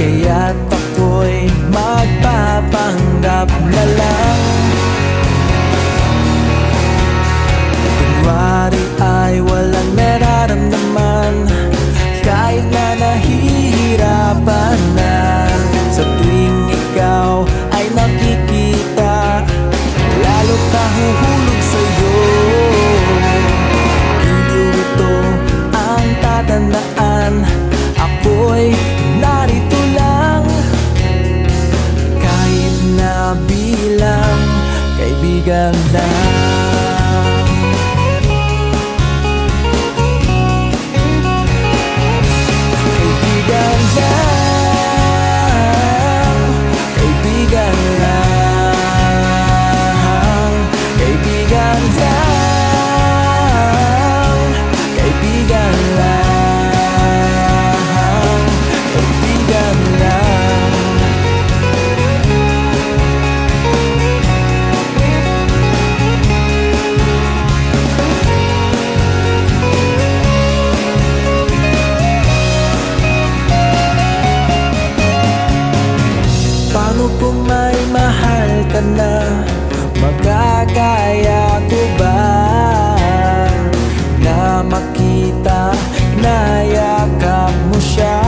kaya't ako'y magpapanggap na lang. Kunwari ay walang nararamdaman, kahit na nahihirapan na. Sa tuwing ikaw ay nakikita, lalo't nahuhulog sa'yo. Hindi ito ang tatandaan, ako'y narito lang, kahit na bilang kaibigan lang. Kaibigan lang, kaibigan lang, kaibigan lang, kaibigan lang, kaibigan lang. Paano kung may mahal ka na? Magkakaya ko ba na makita na yakap mo siya?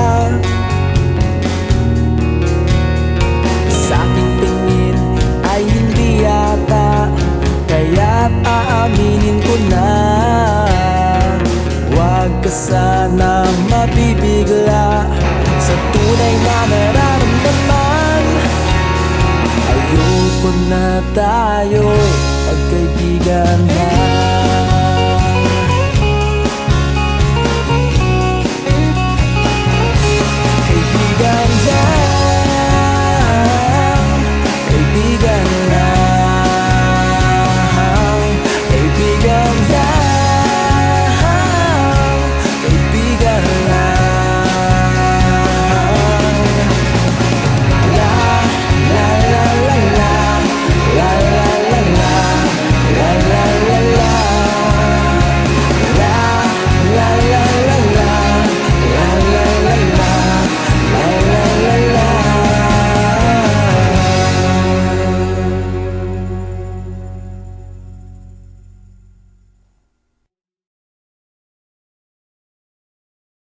Sa aking tingin ay hindi yata, kaya't aaminin ko na. Huwag ka sana mabibigla sa tunay na nararamdaman. Ayoko na tayo magkaibigan na.